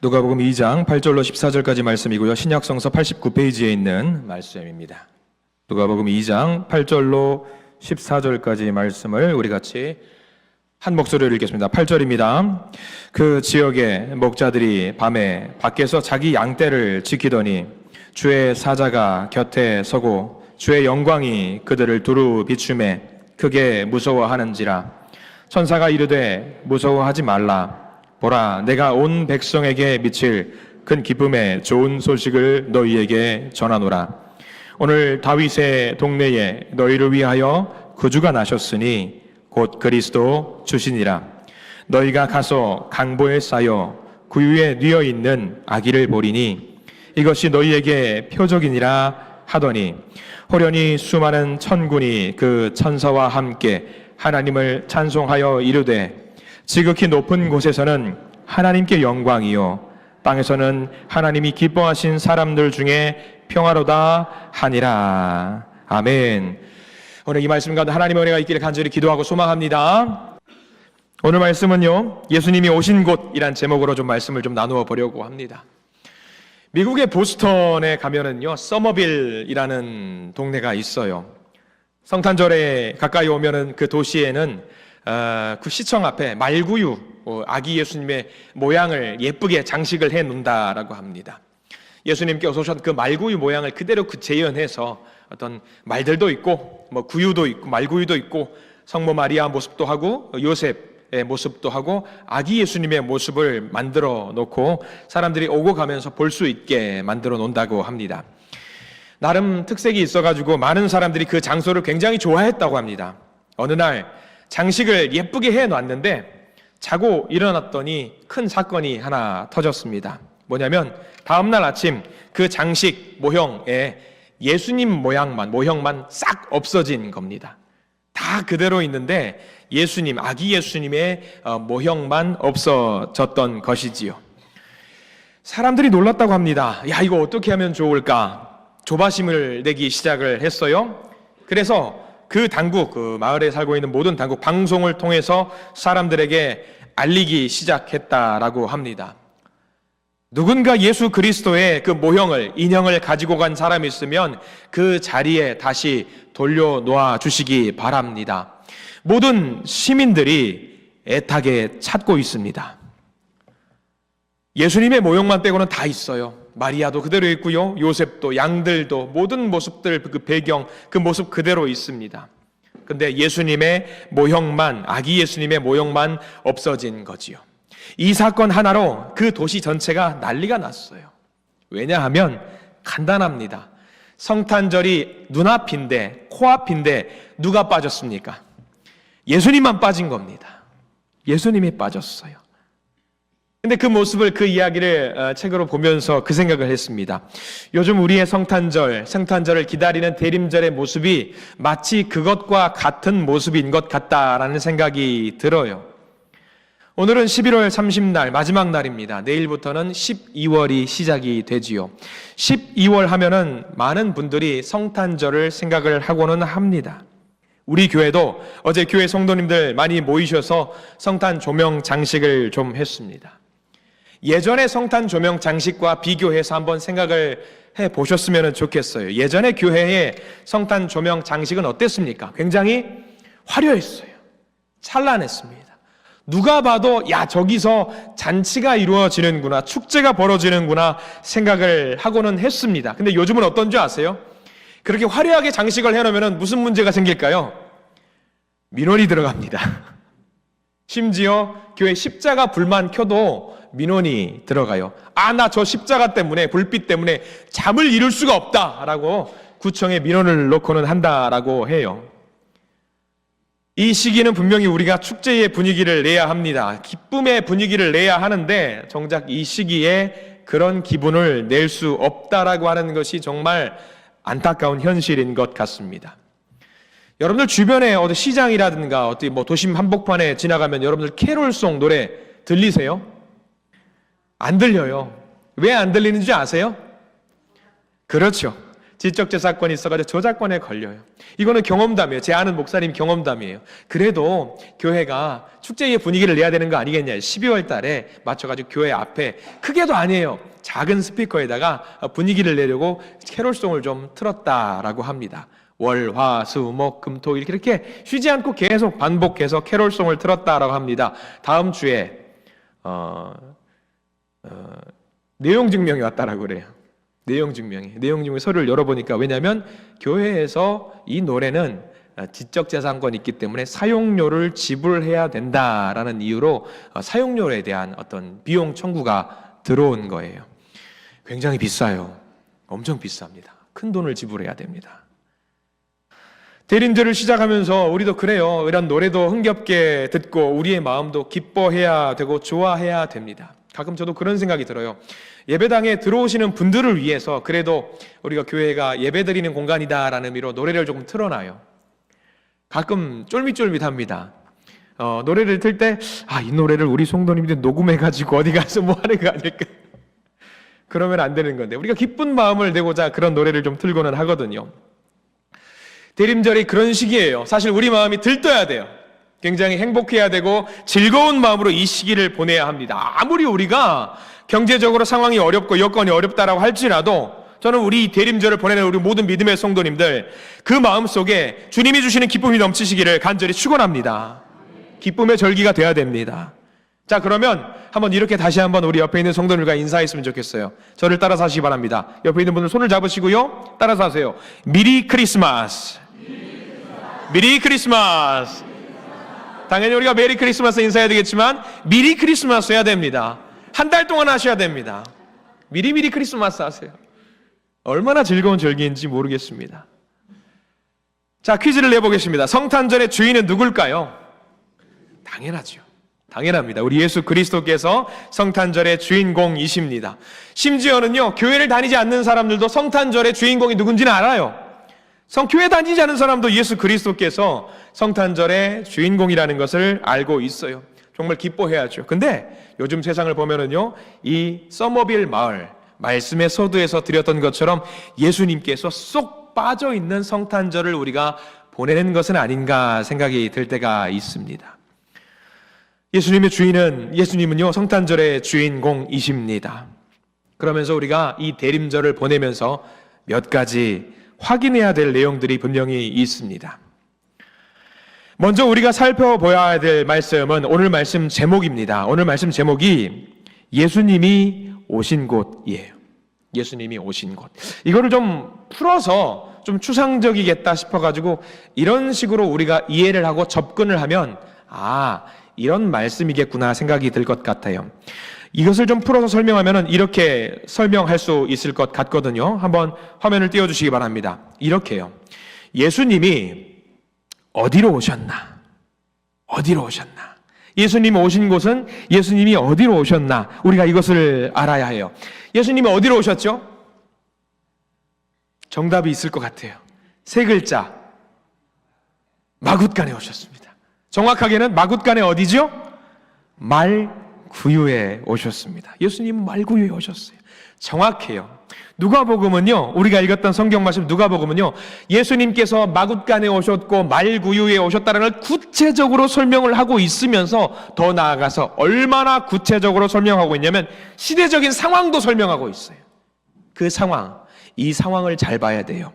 누가복음 2장 8절로 14절까지 말씀이고요. 신약성서 89페이지에 있는 말씀입니다. 누가복음 2장 8절로 14절까지 말씀을 우리 같이 한 목소리로 읽겠습니다. 8절입니다. 그 지역의 목자들이 밤에 밖에서 자기 양떼를 지키더니 주의 사자가 곁에 서고 주의 영광이 그들을 두루 비추매 크게 무서워하는지라. 천사가 이르되 무서워하지 말라. 보라, 내가 온 백성에게 미칠 큰 기쁨의 좋은 소식을 너희에게 전하노라. 오늘 다윗의 동네에 너희를 위하여 구주가 나셨으니 곧 그리스도 주시니라. 너희가 가서 강보에 쌓여 구유에 뉘어 있는 아기를 보리니 이것이 너희에게 표적이니라 하더니 호련히 수많은 천군이 그 천사와 함께 하나님을 찬송하여 이르되 지극히 높은 곳에서는 하나님께 영광이요 땅에서는 하나님이 기뻐하신 사람들 중에 평화로다 하니라. 아멘. 오늘 이 말씀 가운데 하나님의 은혜가 있기를 간절히 기도하고 소망합니다. 오늘 말씀은요, 예수님이 오신 곳이란 제목으로 좀 말씀을 좀 나누어 보려고 합니다. 미국의 보스턴에 가면은요, 서머빌이라는 동네가 있어요. 성탄절에 가까이 오면은 그 도시에는 그 시청 앞에 말구유, 아기 예수님의 모양을 예쁘게 장식을 해 놓는다라고 합니다. 예수님께서 오셨던 그 말구유 모양을 그대로 재현해서 어떤 말들도 있고, 구유도 있고, 말구유도 있고, 성모 마리아 모습도 하고, 요셉의 모습도 하고, 아기 예수님의 모습을 만들어 놓고 사람들이 오고 가면서 볼 수 있게 만들어 놓는다고 합니다. 나름 특색이 있어가지고 많은 사람들이 그 장소를 굉장히 좋아했다고 합니다. 어느 날 장식을 예쁘게 해놨는데 자고 일어났더니 큰 사건이 하나 터졌습니다. 뭐냐면 다음날 아침 그 장식 모형에 예수님 모형만 싹 없어진 겁니다. 다 그대로 있는데 예수님, 아기 예수님의 모형만 없어졌던 것이지요. 사람들이 놀랐다고 합니다. 야, 이거 어떻게 하면 좋을까? 조바심을 내기 시작을 했어요. 그래서 그 당국, 그 마을에 살고 있는 모든 당국, 방송을 통해서 사람들에게 알리기 시작했다라고 합니다. 누군가 예수 그리스도의 그 모형을, 인형을 가지고 간 사람이 있으면 그 자리에 다시 돌려놓아 주시기 바랍니다. 모든 시민들이 애타게 찾고 있습니다. 예수님의 모형만 빼고는 다 있어요. 마리아도 그대로 있고요, 요셉도, 양들도, 모든 모습들, 그 배경, 그 모습 그대로 있습니다. 근데 예수님의 모형만, 아기 예수님의 모형만 없어진 거지요. 이 사건 하나로 그 도시 전체가 난리가 났어요. 왜냐하면 간단합니다. 성탄절이 눈앞인데, 코앞인데 누가 빠졌습니까? 예수님만 빠진 겁니다. 예수님이 빠졌어요. 근데 그 모습을, 그 이야기를 책으로 보면서 그 생각을 했습니다. 요즘 우리의 성탄절을 기다리는 대림절의 모습이 마치 그것과 같은 모습인 것 같다라는 생각이 들어요. 오늘은 11월 30날 마지막 날입니다. 내일부터는 12월이 시작이 되지요. 12월 하면은 많은 분들이 성탄절을 생각을 하고는 합니다. 우리 교회도 어제 교회 성도님들 많이 모이셔서 성탄 조명 장식을 좀 했습니다. 예전의 성탄 조명 장식과 비교해서 한번 생각을 해 보셨으면 좋겠어요. 예전의 교회의 성탄 조명 장식은 어땠습니까? 굉장히 화려했어요. 찬란했습니다. 누가 봐도 야, 저기서 잔치가 이루어지는구나, 축제가 벌어지는구나 생각을 하고는 했습니다. 근데 요즘은 어떤 줄 아세요? 그렇게 화려하게 장식을 해놓으면 무슨 문제가 생길까요? 민원이 들어갑니다. 심지어 교회 십자가 불만 켜도 민원이 들어가요. 아, 나 저 십자가 때문에, 불빛 때문에 잠을 이룰 수가 없다라고 구청에 민원을 넣고는 한다라고 해요. 이 시기는 분명히 우리가 축제의 분위기를 내야 합니다. 기쁨의 분위기를 내야 하는데 정작 이 시기에 그런 기분을 낼 수 없다라고 하는 것이 정말 안타까운 현실인 것 같습니다. 여러분들 주변에 어디 시장이라든가 어디 도심 한복판에 지나가면 여러분들 캐롤송 노래 들리세요? 안 들려요. 왜 안 들리는지 아세요? 그렇죠. 지적재산권이 있어가지고 저작권에 걸려요. 이거는 경험담이에요. 제 아는 목사님 경험담이에요. 그래도 교회가 축제의 분위기를 내야 되는 거 아니겠냐. 12월 달에 맞춰가지고 교회 앞에 크게도 아니에요. 작은 스피커에다가 분위기를 내려고 캐롤송을 좀 틀었다라고 합니다. 월, 화, 수, 목, 금, 토 이렇게 쉬지 않고 계속 반복해서 캐롤송을 틀었다라고 합니다. 다음 주에 내용 증명이 왔다라고 그래요. 내용 증명 서류를 열어보니까, 왜냐하면 교회에서 이 노래는 지적재산권이 있기 때문에 사용료를 지불해야 된다라는 이유로 사용료에 대한 어떤 비용 청구가 들어온 거예요. 굉장히 비싸요. 엄청 비쌉니다. 큰 돈을 지불해야 됩니다. 대림절을 시작하면서 우리도 그래요. 이런 노래도 흥겹게 듣고 우리의 마음도 기뻐해야 되고 좋아해야 됩니다. 가끔 저도 그런 생각이 들어요. 예배당에 들어오시는 분들을 위해서 그래도 우리가 교회가 예배드리는 공간이다라는 의미로 노래를 조금 틀어놔요. 가끔 쫄깃쫄깃합니다. 노래를 틀 때 이 노래를 우리 성도님들이 녹음해가지고 어디 가서 뭐 하는 거 아닐까? 그러면 안 되는 건데, 우리가 기쁜 마음을 내고자 그런 노래를 좀 틀고는 하거든요. 대림절이 그런 시기예요. 사실 우리 마음이 들떠야 돼요. 굉장히 행복해야 되고 즐거운 마음으로 이 시기를 보내야 합니다. 아무리 우리가 경제적으로 상황이 어렵고 여건이 어렵다라고 할지라도, 저는 우리 대림절을 보내는 우리 모든 믿음의 성도님들 그 마음속에 주님이 주시는 기쁨이 넘치시기를 간절히 축원합니다. 기쁨의 절기가 돼야 됩니다. 자, 그러면 한번 이렇게 다시 한번 우리 옆에 있는 성도들과 인사했으면 좋겠어요. 저를 따라서 하시기 바랍니다. 옆에 있는 분들 손을 잡으시고요, 따라서 하세요. 미리 크리스마스. 미리 크리스마스. 당연히 우리가 메리 크리스마스 인사해야 되겠지만 미리 크리스마스 해야 됩니다. 한 달 동안 하셔야 됩니다. 미리 크리스마스 하세요. 얼마나 즐거운 절기인지 모르겠습니다. 자, 퀴즈를 내보겠습니다. 성탄절의 주인은 누굴까요? 당연하죠. 당연합니다. 우리 예수 그리스도께서 성탄절의 주인공이십니다. 심지어는요, 교회를 다니지 않는 사람들도 성탄절의 주인공이 누군지는 알아요. 교회 다니지 않은 사람도 예수 그리스도께서 성탄절의 주인공이라는 것을 알고 있어요. 정말 기뻐해야죠. 근데 요즘 세상을 보면은요, 이 서머빌 마을, 말씀의 서두에서 드렸던 것처럼 예수님께서 쏙 빠져있는 성탄절을 우리가 보내는 것은 아닌가 생각이 들 때가 있습니다. 예수님은요, 성탄절의 주인공이십니다. 그러면서 우리가 이 대림절을 보내면서 몇 가지 확인해야 될 내용들이 분명히 있습니다. 먼저 우리가 살펴봐야 될 말씀은 오늘 말씀 제목입니다. 오늘 말씀 제목이 예수님이 오신 곳이에요. 예수님이 오신 곳. 이거를 좀 풀어서 좀 추상적이겠다 싶어가지고 이런 식으로 우리가 이해를 하고 접근을 하면 이런 말씀이겠구나 생각이 들 것 같아요. 이것을 좀 풀어서 설명하면 이렇게 설명할 수 있을 것 같거든요. 한번 화면을 띄워주시기 바랍니다. 이렇게요. 예수님이 어디로 오셨나? 어디로 오셨나? 예수님이 오신 곳은 예수님이 어디로 오셨나? 우리가 이것을 알아야 해요. 예수님이 어디로 오셨죠? 정답이 있을 것 같아요. 세 글자. 마굿간에 오셨습니다. 정확하게는 마굿간에 어디죠? 말구유에 오셨습니다. 예수님은 말구유에 오셨어요. 정확해요. 누가복음은요, 우리가 읽었던 성경 말씀 누가복음은요, 예수님께서 마굿간에 오셨고 말구유에 오셨다는 걸 구체적으로 설명을 하고 있으면서 더 나아가서 얼마나 구체적으로 설명하고 있냐면 시대적인 상황도 설명하고 있어요. 그 상황, 이 상황을 잘 봐야 돼요.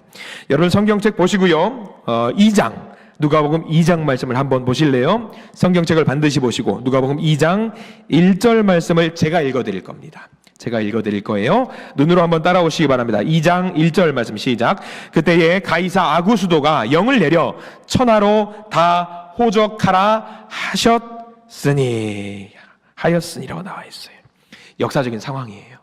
여러분 성경책 보시고요, 2장 누가복음 2장 말씀을 한번 보실래요? 성경책을 반드시 보시고 누가복음 2장 1절 말씀을 제가 읽어드릴 겁니다. 제가 읽어드릴 거예요. 눈으로 한번 따라오시기 바랍니다. 2장 1절 말씀 시작. 그때에 가이사 아구수도가 영을 내려 천하로 다 호적하라 하였으니라고 나와 있어요. 역사적인 상황이에요.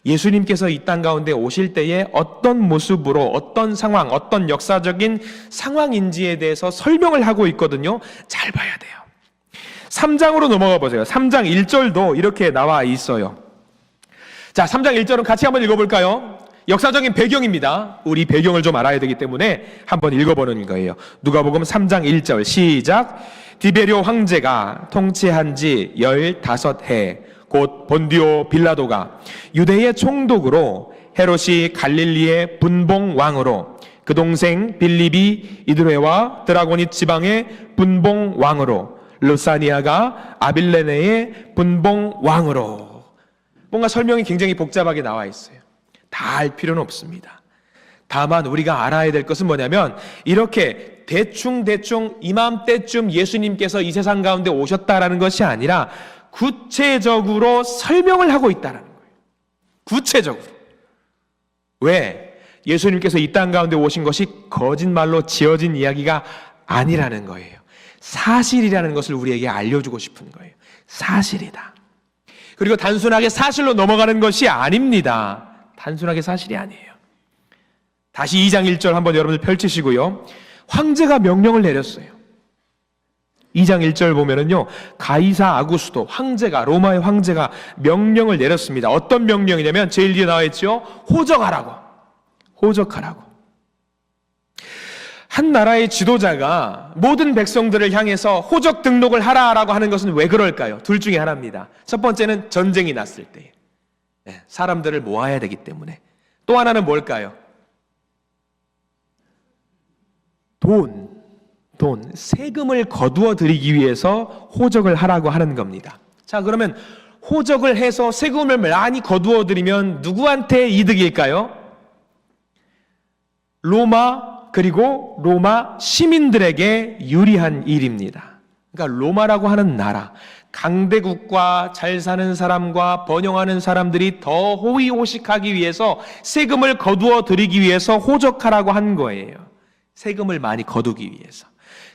예수님께서 이 땅 가운데 오실 때에 어떤 모습으로 어떤 상황, 어떤 역사적인 상황인지에 대해서 설명을 하고 있거든요. 잘 봐야 돼요. 3장으로 넘어가 보세요. 3장 1절도 이렇게 나와 있어요. 자, 3장 1절은 같이 한번 읽어볼까요? 역사적인 배경입니다. 우리 배경을 좀 알아야 되기 때문에 한번 읽어보는 거예요. 누가복음 3장 1절 시작. 디베rio 황제가 통치한 지 15해 곧 본디오 빌라도가 유대의 총독으로 헤롯이 갈릴리의 분봉 왕으로, 그 동생 빌립이 이두레와 드라고니 지방의 분봉 왕으로, 루사니아가 아빌레네의 분봉 왕으로. 뭔가 설명이 굉장히 복잡하게 나와 있어요. 다 알 필요는 없습니다. 다만 우리가 알아야 될 것은 뭐냐면, 이렇게 대충 이맘때쯤 예수님께서 이 세상 가운데 오셨다라는 것이 아니라 구체적으로 설명을 하고 있다는 거예요. 구체적으로. 왜? 예수님께서 이 땅 가운데 오신 것이 거짓말로 지어진 이야기가 아니라는 거예요. 사실이라는 것을 우리에게 알려주고 싶은 거예요. 사실이다. 그리고 단순하게 사실로 넘어가는 것이 아닙니다. 단순하게 사실이 아니에요. 다시 2장 1절 한번 여러분들 펼치시고요. 황제가 명령을 내렸어요. 2장 1절 보면은요, 가이사 아구스도 황제가, 로마의 황제가 명령을 내렸습니다. 어떤 명령이냐면 제일 뒤에 나와 있죠. 호적하라고. 한 나라의 지도자가 모든 백성들을 향해서 호적 등록을 하라라고 하는 것은 왜 그럴까요? 둘 중에 하나입니다. 첫 번째는 전쟁이 났을 때 사람들을 모아야 되기 때문에. 또 하나는 뭘까요? 세금을 거두어 드리기 위해서 호적을 하라고 하는 겁니다. 자, 그러면 호적을 해서 세금을 많이 거두어 드리면 누구한테 이득일까요? 로마, 그리고 로마 시민들에게 유리한 일입니다. 그러니까 로마라고 하는 나라, 강대국과 잘 사는 사람과 번영하는 사람들이 더 호의호식하기 위해서 세금을 거두어 드리기 위해서 호적하라고 한 거예요. 세금을 많이 거두기 위해서.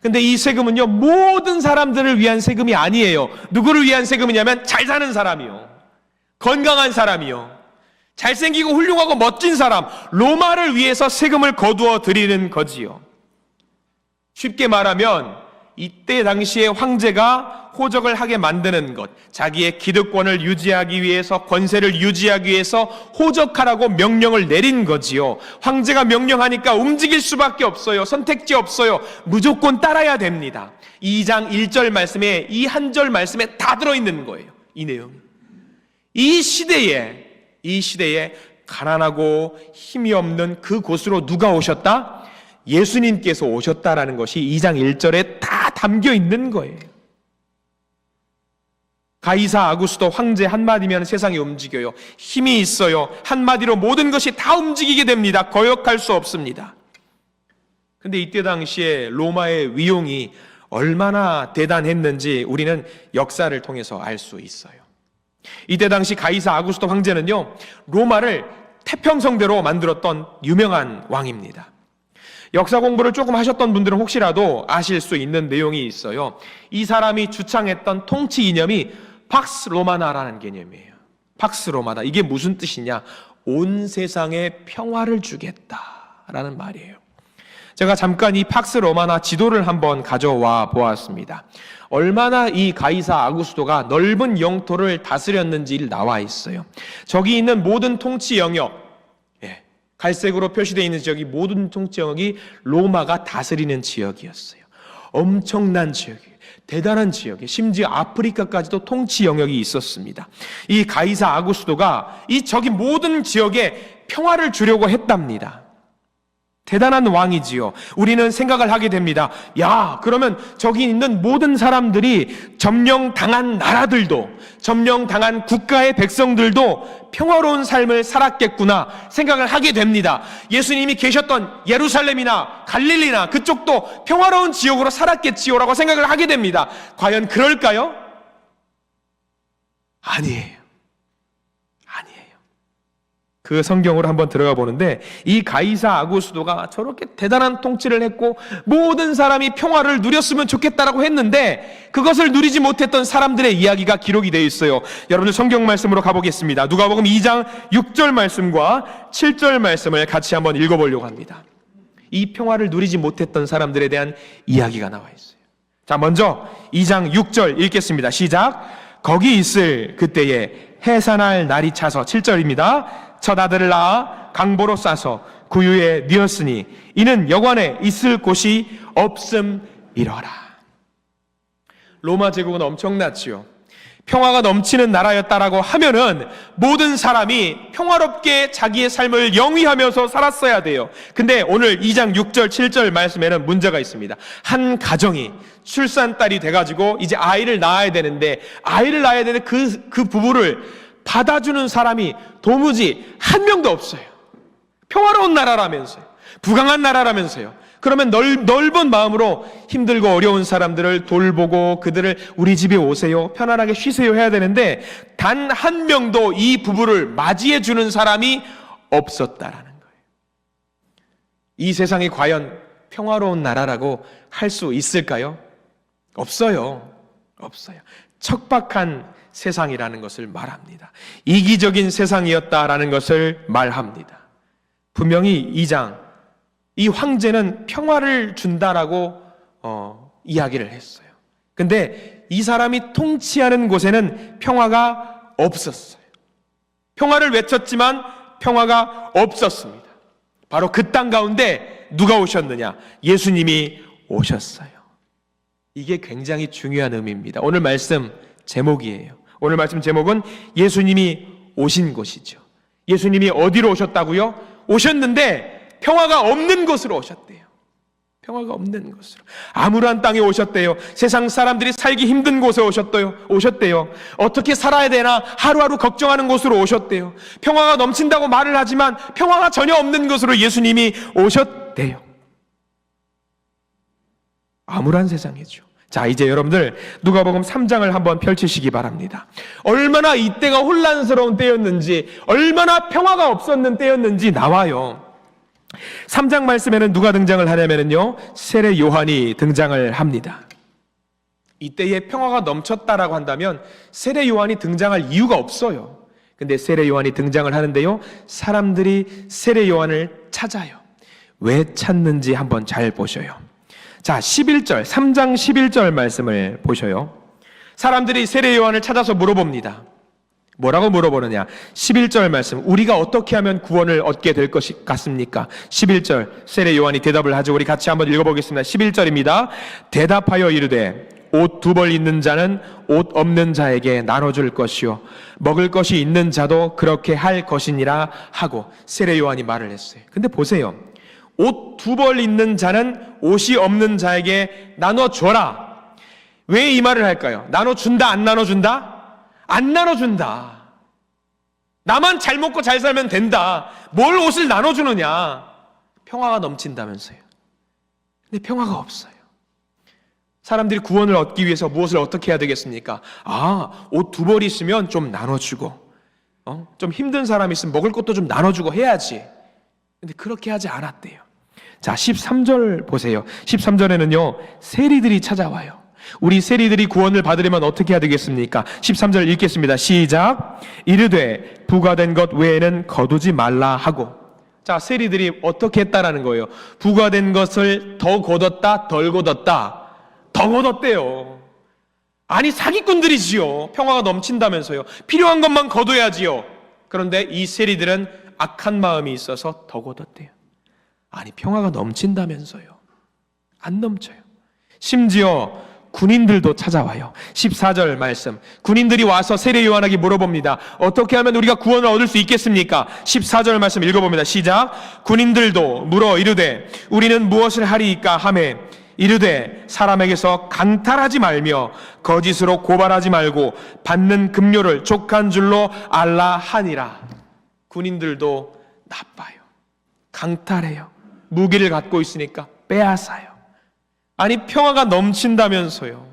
근데 이 세금은요, 모든 사람들을 위한 세금이 아니에요. 누구를 위한 세금이냐면 잘 사는 사람이요, 건강한 사람이요, 잘생기고 훌륭하고 멋진 사람, 로마를 위해서 세금을 거두어 드리는 거지요. 쉽게 말하면 이때 당시에 황제가 호적을 하게 만드는 것, 자기의 기득권을 유지하기 위해서, 권세를 유지하기 위해서 호적하라고 명령을 내린 거지요. 황제가 명령하니까 움직일 수밖에 없어요. 선택지 없어요. 무조건 따라야 됩니다. 2장 1절 말씀에, 이 한 절 말씀에 다 들어있는 거예요. 이 내용. 이 시대에 가난하고 힘이 없는 그 곳으로 누가 오셨다? 예수님께서 오셨다라는 것이 2장 1절에 다 담겨 있는 거예요. 가이사 아구스도 황제 한마디면 세상이 움직여요. 힘이 있어요. 한마디로 모든 것이 다 움직이게 됩니다. 거역할 수 없습니다. 근데 이때 당시에 로마의 위용이 얼마나 대단했는지 우리는 역사를 통해서 알 수 있어요. 이때 당시 가이사 아구스도 황제는요, 로마를 태평성대로 만들었던 유명한 왕입니다. 역사 공부를 조금 하셨던 분들은 혹시라도 아실 수 있는 내용이 있어요. 이 사람이 주창했던 통치 이념이 팍스 로마나라는 개념이에요. 팍스 로마나. 이게 무슨 뜻이냐? 온 세상에 평화를 주겠다라는 말이에요. 제가 잠깐 이 팍스 로마나 지도를 한번 가져와 보았습니다. 얼마나 이 가이사 아구스도가 넓은 영토를 다스렸는지 나와 있어요. 저기 있는 모든 통치 영역, 갈색으로 표시되어 있는 지역이, 모든 통치 영역이 로마가 다스리는 지역이었어요. 엄청난 지역이에요. 대단한 지역이에요. 심지어 아프리카까지도 통치 영역이 있었습니다. 이 가이사 아구스도가 저기 모든 지역에 평화를 주려고 했답니다. 대단한 왕이지요. 우리는 생각을 하게 됩니다. 야, 그러면 저기 있는 모든 사람들이, 점령당한 나라들도, 점령당한 국가의 백성들도 평화로운 삶을 살았겠구나 생각을 하게 됩니다. 예수님이 계셨던 예루살렘이나 갈릴리나 그쪽도 평화로운 지역으로 살았겠지요라고 생각을 하게 됩니다. 과연 그럴까요? 아니에요. 그 성경으로 한번 들어가 보는데, 이 가이사 아구스도가 저렇게 대단한 통치를 했고 모든 사람이 평화를 누렸으면 좋겠다라고 했는데 그것을 누리지 못했던 사람들의 이야기가 기록이 되어 있어요. 여러분들 성경 말씀으로 가보겠습니다. 누가복음 2장 6절 말씀과 7절 말씀을 같이 한번 읽어보려고 합니다. 이 평화를 누리지 못했던 사람들에 대한 이야기가 나와 있어요. 자, 먼저 2장 6절 읽겠습니다. 시작. 거기 있을 그때에 해산할 날이 차서, 7절입니다. 첫 아들을 낳아 강보로 싸서 구유에 뉘었으니 이는 여관에 있을 곳이 없음이러라. 로마 제국은 엄청났지요. 평화가 넘치는 나라였다라고 하면은 모든 사람이 평화롭게 자기의 삶을 영위하면서 살았어야 돼요. 근데 오늘 2장 6절 7절 말씀에는 문제가 있습니다. 한 가정이 출산딸이 돼가지고 이제 아이를 낳아야 되는데 그 부부를 받아주는 사람이 도무지 한 명도 없어요. 평화로운 나라라면서요. 부강한 나라라면서요. 그러면 넓은 마음으로 힘들고 어려운 사람들을 돌보고 그들을 우리 집에 오세요, 편안하게 쉬세요 해야 되는데 단 한 명도 이 부부를 맞이해 주는 사람이 없었다라는 거예요. 이 세상이 과연 평화로운 나라라고 할 수 있을까요? 없어요. 척박한 세상이라는 것을 말합니다. 이기적인 세상이었다라는 것을 말합니다. 분명히 2장 이 황제는 평화를 준다라고 이야기를 했어요. 근데 이 사람이 통치하는 곳에는 평화가 없었어요. 평화를 외쳤지만 평화가 없었습니다. 바로 그 땅 가운데 누가 오셨느냐? 예수님이 오셨어요. 이게 굉장히 중요한 의미입니다. 오늘 말씀 제목이에요. 오늘 말씀 제목은 예수님이 오신 곳이죠. 예수님이 어디로 오셨다고요? 오셨는데 평화가 없는 곳으로 오셨대요. 평화가 없는 곳으로. 암울한 땅에 오셨대요. 세상 사람들이 살기 힘든 곳에 오셨대요. 어떻게 살아야 되나 하루하루 걱정하는 곳으로 오셨대요. 평화가 넘친다고 말을 하지만 평화가 전혀 없는 곳으로 예수님이 오셨대요. 암울한 세상이죠. 자, 이제 여러분들 누가복음 3장을 한번 펼치시기 바랍니다. 얼마나 이때가 혼란스러운 때였는지, 얼마나 평화가 없었는 때였는지 나와요. 3장 말씀에는 누가 등장을 하냐면요, 세례 요한이 등장을 합니다. 이때에 평화가 넘쳤다라고 한다면 세례 요한이 등장할 이유가 없어요. 근데 세례 요한이 등장을 하는데요, 사람들이 세례 요한을 찾아요. 왜 찾는지 한번 잘 보셔요. 자, 11절, 3장 11절 말씀을 보셔요. 사람들이 세례 요한을 찾아서 물어봅니다. 뭐라고 물어보느냐? 11절 말씀, 우리가 어떻게 하면 구원을 얻게 될 것 같습니까? 11절 세례 요한이 대답을 하죠. 우리 같이 한번 읽어보겠습니다. 11절입니다. 대답하여 이르되 옷 두 벌 있는 자는 옷 없는 자에게 나눠줄 것이요 먹을 것이 있는 자도 그렇게 할 것이니라 하고 세례 요한이 말을 했어요. 근데 보세요. 옷 두 벌 있는 자는 옷이 없는 자에게 나눠줘라. 왜 이 말을 할까요? 나눠준다, 안 나눠준다? 안 나눠준다. 나만 잘 먹고 잘 살면 된다. 뭘 옷을 나눠주느냐? 평화가 넘친다면서요. 근데 평화가 없어요. 사람들이 구원을 얻기 위해서 무엇을 어떻게 해야 되겠습니까? 옷 두 벌 있으면 좀 나눠주고, 좀 힘든 사람 있으면 먹을 것도 좀 나눠주고 해야지. 근데 그렇게 하지 않았대요. 자, 13절 보세요. 13절에는요, 세리들이 찾아와요. 우리 세리들이 구원을 받으려면 어떻게 해야 되겠습니까? 13절 읽겠습니다. 시작. 이르되 부과된 것 외에는 거두지 말라 하고. 자, 세리들이 어떻게 했다라는 거예요? 부과된 것을 더 거뒀다, 덜 거뒀다. 더 거뒀대요. 아니, 사기꾼들이지요. 평화가 넘친다면서요. 필요한 것만 거둬야지요. 그런데 이 세리들은 악한 마음이 있어서 더 거뒀대요. 아니, 평화가 넘친다면서요. 안 넘쳐요. 심지어 군인들도 찾아와요. 14절 말씀, 군인들이 와서 세례 요한에게 물어봅니다. 어떻게 하면 우리가 구원을 얻을 수 있겠습니까? 14절 말씀 읽어봅니다. 시작. 군인들도 물어 이르되 우리는 무엇을 하리이까 하매 이르되 사람에게서 강탈하지 말며 거짓으로 고발하지 말고 받는 급료를 족한 줄로 알라 하니라. 군인들도 나빠요. 강탈해요. 무기를 갖고 있으니까 빼앗아요. 아니, 평화가 넘친다면서요.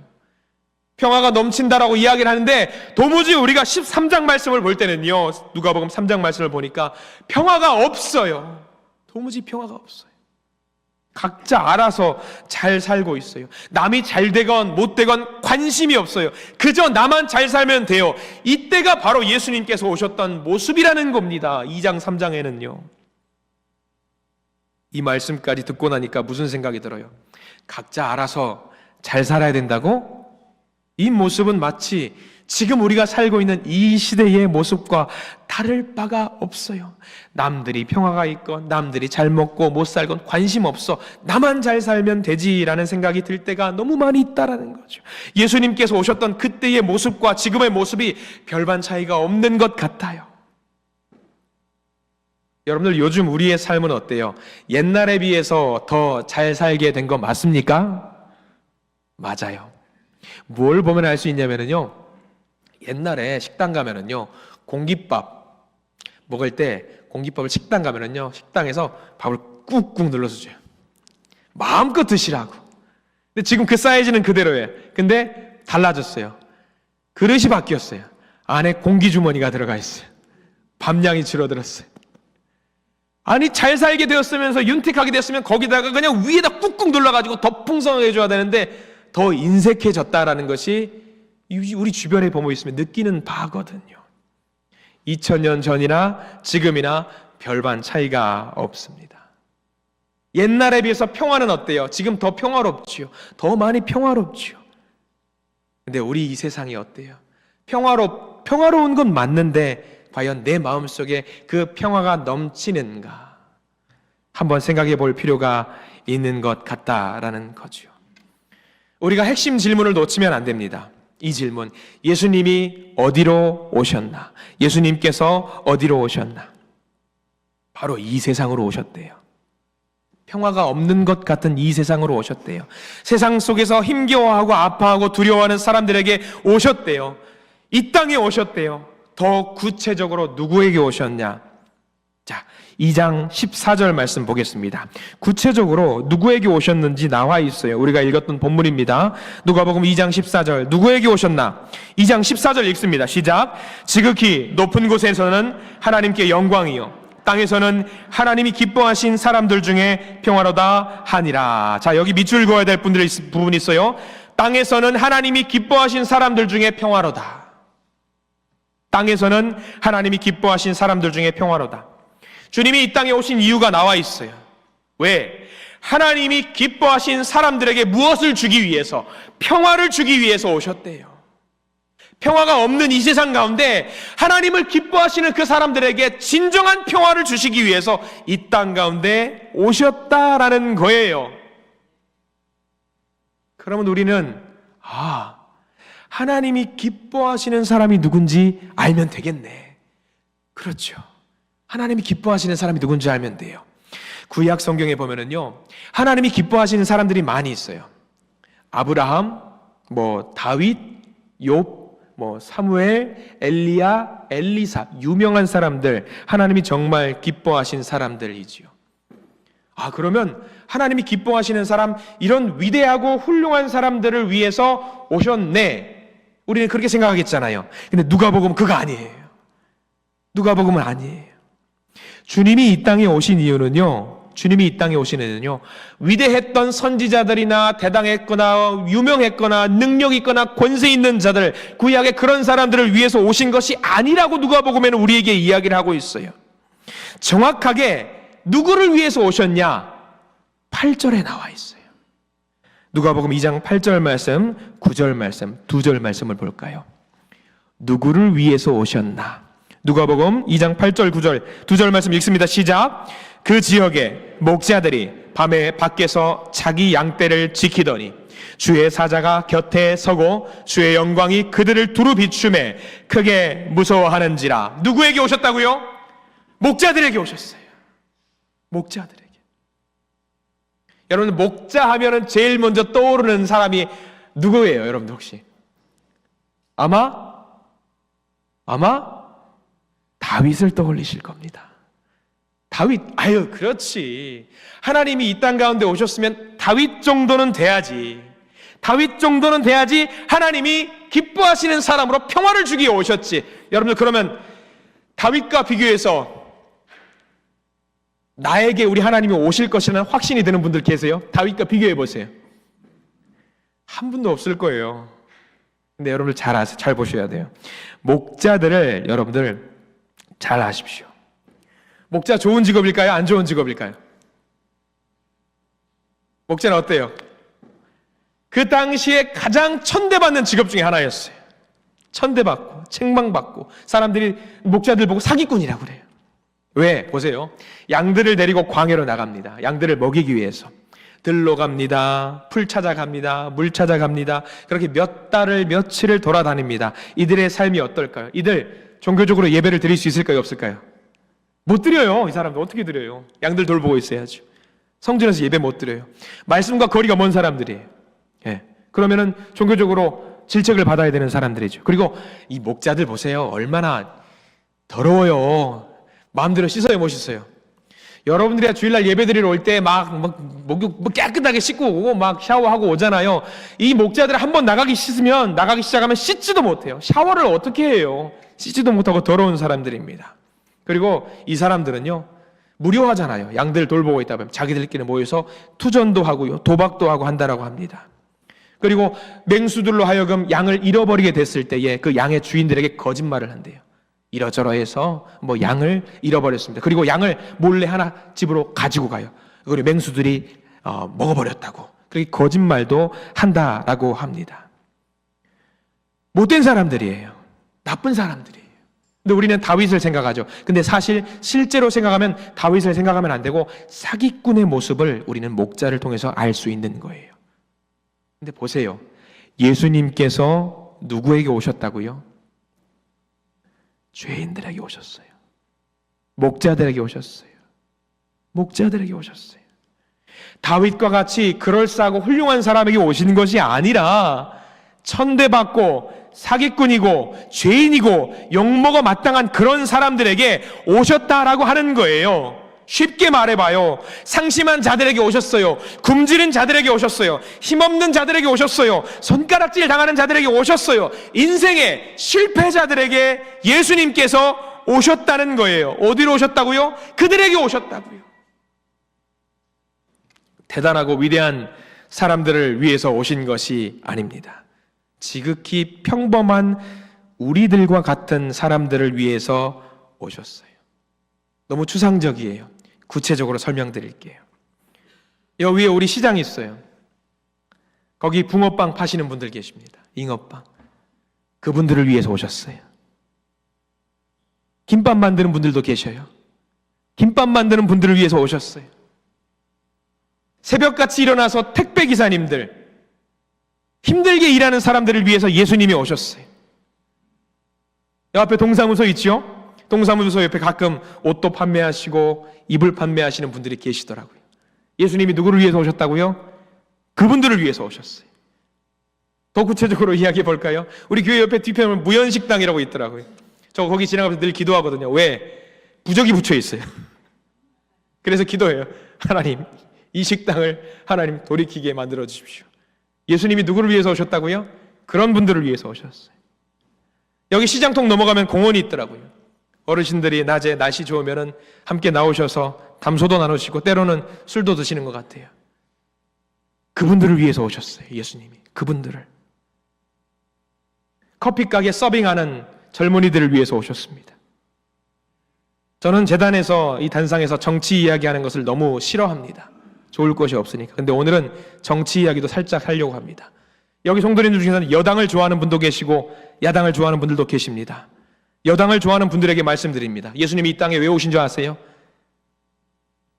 평화가 넘친다라고 이야기를 하는데 도무지 우리가 13장 말씀을 볼 때는요, 누가복음 3장 말씀을 보니까 평화가 없어요. 도무지 평화가 없어요. 각자 알아서 잘 살고 있어요. 남이 잘 되건 못 되건 관심이 없어요. 그저 나만 잘 살면 돼요. 이때가 바로 예수님께서 오셨던 모습이라는 겁니다. 2장 3장에는요. 이 말씀까지 듣고 나니까 무슨 생각이 들어요? 각자 알아서 잘 살아야 된다고? 이 모습은 마치 지금 우리가 살고 있는 이 시대의 모습과 다를 바가 없어요. 남들이 평화가 있건 남들이 잘 먹고 못 살건 관심 없어. 나만 잘 살면 되지라는 생각이 들 때가 너무 많이 있다라는 거죠. 예수님께서 오셨던 그때의 모습과 지금의 모습이 별반 차이가 없는 것 같아요. 여러분들 요즘 우리의 삶은 어때요? 옛날에 비해서 더 잘 살게 된 거 맞습니까? 맞아요. 뭘 보면 알 수 있냐면요, 옛날에 식당 가면은요, 공깃밥 먹을 때 공깃밥을 식당 가면은요, 식당에서 밥을 꾹꾹 눌러서 줘요. 마음껏 드시라고. 근데 지금 그 사이즈는 그대로예요. 근데 달라졌어요. 그릇이 바뀌었어요. 안에 공기 주머니가 들어가 있어요. 밥량이 줄어들었어요. 아니, 잘 살게 되었으면서 윤택하게 되었으면 거기다가 그냥 위에다 꾹꾹 눌러가지고 더 풍성하게 해줘야 되는데 더 인색해졌다라는 것이 우리 주변에 보고 있으면 느끼는 바거든요. 2000년 전이나 지금이나 별반 차이가 없습니다. 옛날에 비해서 평화는 어때요? 지금 더 평화롭지요. 더 많이 평화롭지요. 근데 우리 이 세상이 어때요? 평화로운 건 맞는데 과연 내 마음속에 그 평화가 넘치는가? 한번 생각해 볼 필요가 있는 것 같다라는 거죠. 우리가 핵심 질문을 놓치면 안 됩니다. 이 질문, 예수님이 어디로 오셨나? 예수님께서 어디로 오셨나? 바로 이 세상으로 오셨대요. 평화가 없는 것 같은 이 세상으로 오셨대요. 세상 속에서 힘겨워하고 아파하고 두려워하는 사람들에게 오셨대요. 이 땅에 오셨대요. 더 구체적으로 누구에게 오셨냐? 자, 2장 14절 말씀 보겠습니다. 구체적으로 누구에게 오셨는지 나와 있어요. 우리가 읽었던 본문입니다. 누가복음 2장 14절, 누구에게 오셨나? 2장 14절 읽습니다. 시작. 지극히 높은 곳에서는 하나님께 영광이요, 땅에서는 하나님이 기뻐하신 사람들 중에 평화로다 하니라. 자, 여기 밑줄 그어야 될 부분이 있어요. 땅에서는 하나님이 기뻐하신 사람들 중에 평화로다. 땅에서는 하나님이 기뻐하신 사람들 중에 평화로다. 주님이 이 땅에 오신 이유가 나와 있어요. 왜? 하나님이 기뻐하신 사람들에게 무엇을 주기 위해서? 평화를 주기 위해서 오셨대요. 평화가 없는 이 세상 가운데 하나님을 기뻐하시는 그 사람들에게 진정한 평화를 주시기 위해서 이 땅 가운데 오셨다라는 거예요. 그러면 우리는 하나님이 기뻐하시는 사람이 누군지 알면 되겠네. 그렇죠. 하나님이 기뻐하시는 사람이 누군지 알면 돼요. 구약 성경에 보면은요, 하나님이 기뻐하시는 사람들이 많이 있어요. 아브라함, 다윗, 욥, 사무엘, 엘리야, 엘리사, 유명한 사람들, 하나님이 정말 기뻐하신 사람들이지요. 그러면 하나님이 기뻐하시는 사람, 이런 위대하고 훌륭한 사람들을 위해서 오셨네. 우리는 그렇게 생각하겠잖아요. 근데 누가복음은 그거 아니에요. 누가복음은 아니에요. 주님이 이 땅에 오신 이유는요, 위대했던 선지자들이나 대당했거나 유명했거나 능력 있거나 권세 있는 자들, 구약의 그런 사람들을 위해서 오신 것이 아니라고 누가복음에는 우리에게 이야기를 하고 있어요. 정확하게 누구를 위해서 오셨냐? 8절에 나와 있어요. 누가복음 2장 8절 말씀, 9절 말씀, 2절 말씀을 볼까요? 누구를 위해서 오셨나? 누가복음 2장 8절, 9절, 2절 말씀 읽습니다. 시작. 그 지역에 목자들이 밤에 밖에서 자기 양떼를 지키더니 주의 사자가 곁에 서고 주의 영광이 그들을 두루 비추매 크게 무서워하는지라. 누구에게 오셨다고요? 목자들에게 오셨어요. 목자들에게. 여러분, 목자 하면은 제일 먼저 떠오르는 사람이 누구예요? 여러분들 혹시? 아마 다윗을 떠올리실 겁니다. 다윗, 그렇지. 하나님이 이 땅 가운데 오셨으면 다윗 정도는 돼야지. 다윗 정도는 돼야지 하나님이 기뻐하시는 사람으로 평화를 주기 위해 오셨지. 여러분들, 그러면 다윗과 비교해서 나에게 우리 하나님이 오실 것이라는 확신이 드는 분들 계세요? 다윗과 비교해 보세요. 한 분도 없을 거예요. 근데 여러분들 잘 보셔야 돼요. 목자들을 여러분들 잘 아십시오. 목자 좋은 직업일까요? 안 좋은 직업일까요? 목자는 어때요? 그 당시에 가장 천대받는 직업 중에 하나였어요. 천대받고 책망받고 사람들이 목자들 보고 사기꾼이라고 그래요. 왜? 보세요. 양들을 데리고 광야로 나갑니다. 양들을 먹이기 위해서. 들로 갑니다. 풀 찾아갑니다. 물 찾아갑니다. 그렇게 몇 달을 며칠을 돌아다닙니다. 이들의 삶이 어떨까요? 이들 종교적으로 예배를 드릴 수 있을까요? 없을까요? 못 드려요. 이 사람들 어떻게 드려요? 양들 돌보고 있어야죠. 성전에서 예배 못 드려요. 말씀과 거리가 먼 사람들이에요. 예. 그러면은 종교적으로 질책을 받아야 되는 사람들이죠. 그리고 이 목자들 보세요. 얼마나 더러워요. 마음대로 씻어요, 못 씻어요? 여러분들이 주일날 예배드리러 올 때 깨끗하게 씻고 오고 막 샤워하고 오잖아요. 이 목자들 한번 나가기 시작하면 씻지도 못해요. 샤워를 어떻게 해요? 씻지도 못하고 더러운 사람들입니다. 그리고 이 사람들은요, 무료하잖아요. 양들 돌보고 있다 보면 자기들끼리 모여서 투전도 하고요, 도박도 하고 한다라고 합니다. 그리고 맹수들로 하여금 양을 잃어버리게 됐을 때에 그 양의 주인들에게 거짓말을 한대요. 이러저러해서 양을 잃어버렸습니다. 그리고 양을 몰래 하나 집으로 가지고 가요. 그리고 맹수들이 먹어버렸다고. 그렇게 거짓말도 한다라고 합니다. 못된 사람들이에요. 나쁜 사람들이에요. 근데 우리는 다윗을 생각하죠. 근데 사실 실제로 생각하면 다윗을 생각하면 안 되고 사기꾼의 모습을 우리는 목자를 통해서 알 수 있는 거예요. 근데 보세요. 예수님께서 누구에게 오셨다고요? 죄인들에게 오셨어요. 목자들에게 오셨어요. 목자들에게 오셨어요. 다윗과 같이 그럴싸하고 훌륭한 사람에게 오신 것이 아니라 천대받고 사기꾼이고 죄인이고 욕먹어 마땅한 그런 사람들에게 오셨다라고 하는 거예요. 쉽게 말해봐요. 상심한 자들에게 오셨어요. 굶주린 자들에게 오셨어요. 힘없는 자들에게 오셨어요. 손가락질 당하는 자들에게 오셨어요. 인생의 실패자들에게 예수님께서 오셨다는 거예요. 어디로 오셨다고요? 그들에게 오셨다고요. 대단하고 위대한 사람들을 위해서 오신 것이 아닙니다. 지극히 평범한 우리들과 같은 사람들을 위해서 오셨어요. 너무 추상적이에요. 구체적으로 설명드릴게요. 여기 위에 우리 시장이 있어요. 거기 붕어빵 파시는 분들 계십니다. 잉어빵. 그분들을 위해서 오셨어요. 김밥 만드는 분들도 계셔요. 김밥 만드는 분들을 위해서 오셨어요. 새벽같이 일어나서 택배기사님들, 힘들게 일하는 사람들을 위해서 예수님이 오셨어요. 여 앞에 동사무소 있죠? 동사무소 옆에 가끔 옷도 판매하시고 이불 판매하시는 분들이 계시더라고요. 예수님이 누구를 위해서 오셨다고요? 그분들을 위해서 오셨어요. 더 구체적으로 이야기해 볼까요? 우리 교회 옆에 뒤편에 무연식당이라고 있더라고요. 저 거기 지나가면서 늘 기도하거든요. 왜? 부적이 붙여 있어요. 그래서 기도해요. 하나님, 이 식당을 하나님 돌이키게 만들어 주십시오. 예수님이 누구를 위해서 오셨다고요? 그런 분들을 위해서 오셨어요. 여기 시장통 넘어가면 공원이 있더라고요. 어르신들이 낮에 날씨 좋으면 함께 나오셔서 담소도 나누시고 때로는 술도 드시는 것 같아요. 그분들을 위해서 오셨어요. 예수님이. 그분들을. 커피가게 서빙하는 젊은이들을 위해서 오셨습니다. 저는 재단에서 이 단상에서 정치 이야기하는 것을 너무 싫어합니다. 좋을 것이 없으니까. 근데 오늘은 정치 이야기도 살짝 하려고 합니다. 여기 성도님들 중에서는 여당을 좋아하는 분도 계시고 야당을 좋아하는 분들도 계십니다. 여당을 좋아하는 분들에게 말씀드립니다. 예수님이 이 땅에 왜 오신 줄 아세요?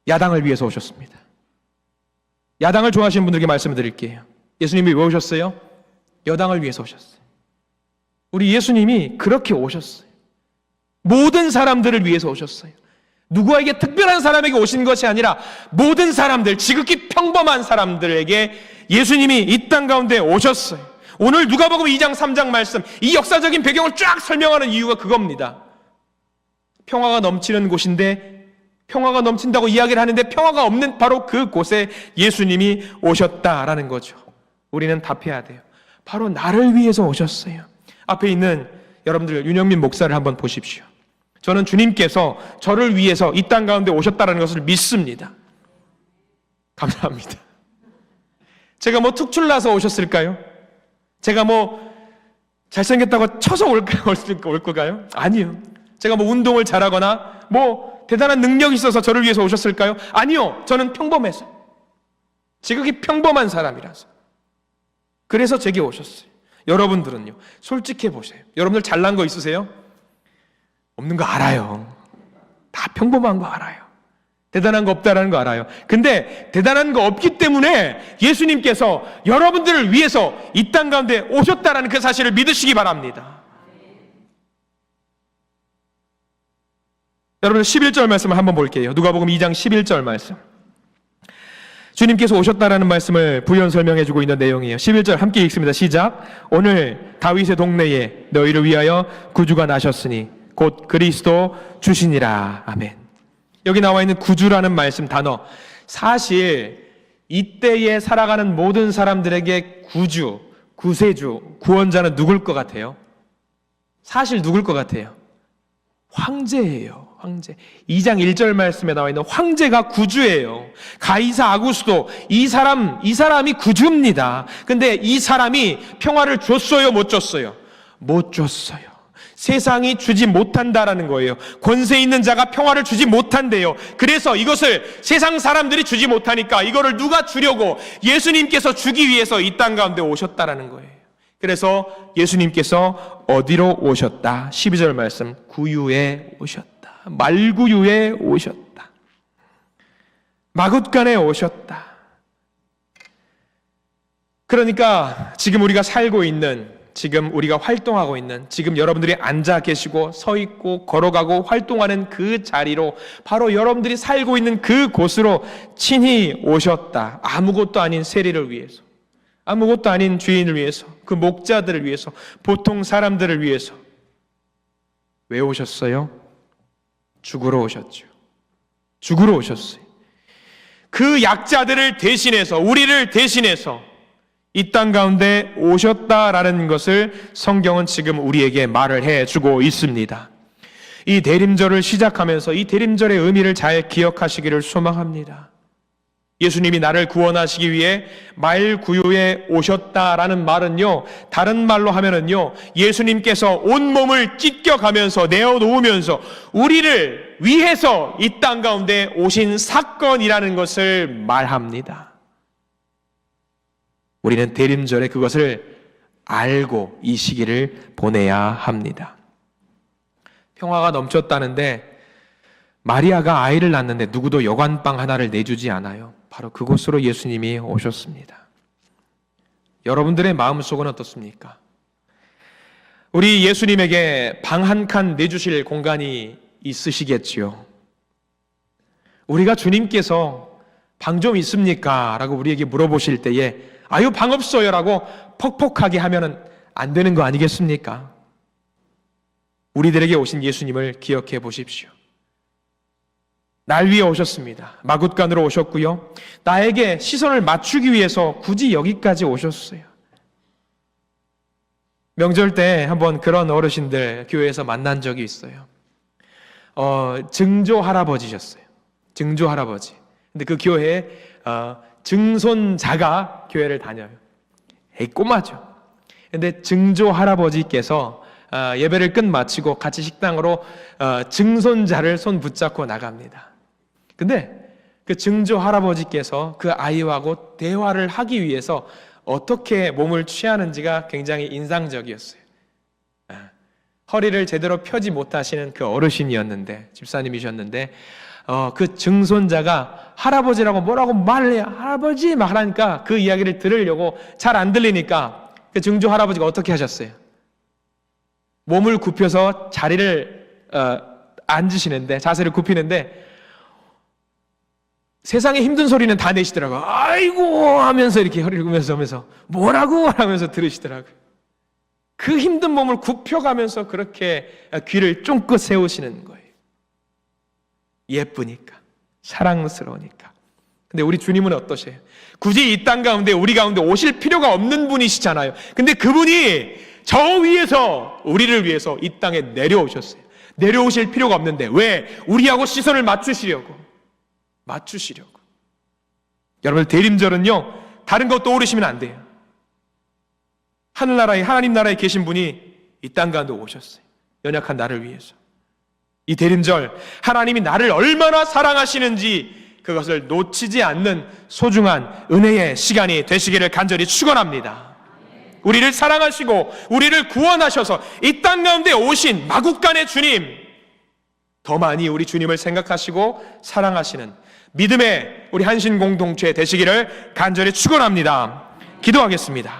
야당을 위해서 오셨습니다. 야당을 좋아하시는 분들에게 말씀을 드릴게요. 예수님이 왜 오셨어요? 여당을 위해서 오셨어요. 우리 예수님이 그렇게 오셨어요. 모든 사람들을 위해서 오셨어요. 누구에게 특별한 사람에게 오신 것이 아니라 모든 사람들, 지극히 평범한 사람들에게 예수님이 이 땅 가운데 오셨어요. 오늘 누가복음 2장 3장 말씀, 이 역사적인 배경을 쫙 설명하는 이유가 그겁니다. 평화가 넘치는 곳인데 평화가 넘친다고 이야기를 하는데 평화가 없는 바로 그곳에 예수님이 오셨다라는 거죠. 우리는 답해야 돼요. 바로 나를 위해서 오셨어요. 앞에 있는 여러분들 윤영민 목사를 한번 보십시오. 저는 주님께서 저를 위해서 이 땅 가운데 오셨다는 것을 믿습니다. 감사합니다. 제가 특출나서 오셨을까요? 제가 잘생겼다고 쳐서 올까요? 아니요. 제가 운동을 잘하거나 대단한 능력이 있어서 저를 위해서 오셨을까요? 아니요. 저는 평범해서. 지극히 평범한 사람이라서. 그래서 제게 오셨어요. 여러분들은요, 솔직해 보세요. 여러분들 잘난 거 있으세요? 없는 거 알아요. 다 평범한 거 알아요. 대단한 거 없다라는 거 알아요. 근데 대단한 거 없기 때문에 예수님께서 여러분들을 위해서 이 땅 가운데 오셨다라는 그 사실을 믿으시기 바랍니다. 여러분 11절 말씀을 한번 볼게요. 누가복음 2장 11절 말씀. 주님께서 오셨다라는 말씀을 부연 설명해 주고 있는 내용이에요. 11절 함께 읽습니다. 시작. 오늘 다윗의 동네에 너희를 위하여 구주가 나셨으니 곧 그리스도 주시니라. 아멘. 여기 나와 있는 구주라는 말씀 단어, 사실 이때에 살아가는 모든 사람들에게 구주, 구세주, 구원자는 누굴 것 같아요? 사실 누굴 것 같아요? 황제예요. 황제. 2장 1절 말씀에 나와 있는 황제가 구주예요. 가이사 아구스도 이 사람이 구주입니다. 근데 이 사람이 평화를 줬어요, 못 줬어요? 못 줬어요. 세상이 주지 못한다라는 거예요. 권세 있는 자가 평화를 주지 못한대요. 그래서 이것을 세상 사람들이 주지 못하니까 이거를 누가 주려고 예수님께서 주기 위해서 이 땅 가운데 오셨다라는 거예요. 그래서 예수님께서 어디로 오셨다? 12절 말씀, 구유에 오셨다. 말구유에 오셨다. 마굿간에 오셨다. 그러니까 지금 우리가 살고 있는, 지금 우리가 활동하고 있는, 지금 여러분들이 앉아 계시고 서 있고 걸어가고 활동하는 그 자리로, 바로 여러분들이 살고 있는 그 곳으로 친히 오셨다. 아무것도 아닌 세리를 위해서, 아무것도 아닌 주인을 위해서, 그 목자들을 위해서, 보통 사람들을 위해서. 왜 오셨어요? 죽으러 오셨죠. 죽으러 오셨어요. 그 약자들을 대신해서, 우리를 대신해서 이 땅 가운데 오셨다라는 것을 성경은 지금 우리에게 말을 해주고 있습니다. 이 대림절을 시작하면서 이 대림절의 의미를 잘 기억하시기를 소망합니다. 예수님이 나를 구원하시기 위해 말구유에 오셨다라는 말은요, 다른 말로 하면은요, 예수님께서 온몸을 찢겨가면서 내어놓으면서 우리를 위해서 이 땅 가운데 오신 사건이라는 것을 말합니다. 우리는 대림절에 그것을 알고 이 시기를 보내야 합니다. 평화가 넘쳤다는데 마리아가 아이를 낳는데 누구도 여관방 하나를 내주지 않아요. 바로 그곳으로 예수님이 오셨습니다. 여러분들의 마음속은 어떻습니까? 우리 예수님에게 방 한 칸 내주실 공간이 있으시겠지요. 우리가 주님께서 방 좀 있습니까? 라고 우리에게 물어보실 때에 아유 방 없어요 라고 퍽퍽하게 하면 안 되는 거 아니겠습니까? 우리들에게 오신 예수님을 기억해 보십시오. 날 위해 오셨습니다. 마굿간으로 오셨고요. 나에게 시선을 맞추기 위해서 굳이 여기까지 오셨어요. 명절 때 한번 그런 어르신들 교회에서 만난 적이 있어요. 증조 할아버지셨어요. 증조 할아버지. 근데 그 교회에 증손자가 교회를 다녀요. 에이 꼬마죠. 근데 증조 할아버지께서 예배를 끝마치고 같이 식당으로 증손자를 손 붙잡고 나갑니다. 근데 그 증조 할아버지께서 그 아이하고 대화를 하기 위해서 어떻게 몸을 취하는지가 굉장히 인상적이었어요. 허리를 제대로 펴지 못하시는 그 어르신이었는데, 집사님이셨는데, 그 증손자가 할아버지라고 뭐라고 말을 해요. 할아버지 막 하니까 그 이야기를 들으려고 잘 안 들리니까 그 증조 할아버지가 어떻게 하셨어요? 몸을 굽혀서 자리를 앉으시는데, 자세를 굽히는데 세상에 힘든 소리는 다 내시더라고요. 아이고 하면서 이렇게 허리를 굽면서 뭐라고 하면서 들으시더라고요. 그 힘든 몸을 굽혀가면서 그렇게 귀를 쫑긋 세우시는 거예요. 예쁘니까, 사랑스러우니까. 근데 우리 주님은 어떠세요? 굳이 이 땅 가운데 우리 가운데 오실 필요가 없는 분이시잖아요. 근데 그분이 저 위에서 우리를 위해서 이 땅에 내려오셨어요. 내려오실 필요가 없는데 왜? 우리하고 시선을 맞추시려고. 여러분 대림절은요 다른 거 떠오르시면 안 돼요. 하늘나라에 하나님 나라에 계신 분이 이 땅 가운데 오셨어요. 연약한 나를 위해서. 이 대림절 하나님이 나를 얼마나 사랑하시는지 그것을 놓치지 않는 소중한 은혜의 시간이 되시기를 간절히 축원합니다. 우리를 사랑하시고 우리를 구원하셔서 이 땅 가운데 오신 마국간의 주님, 더 많이 우리 주님을 생각하시고 사랑하시는 믿음의 우리 한신 공동체 되시기를 간절히 축원합니다. 기도하겠습니다.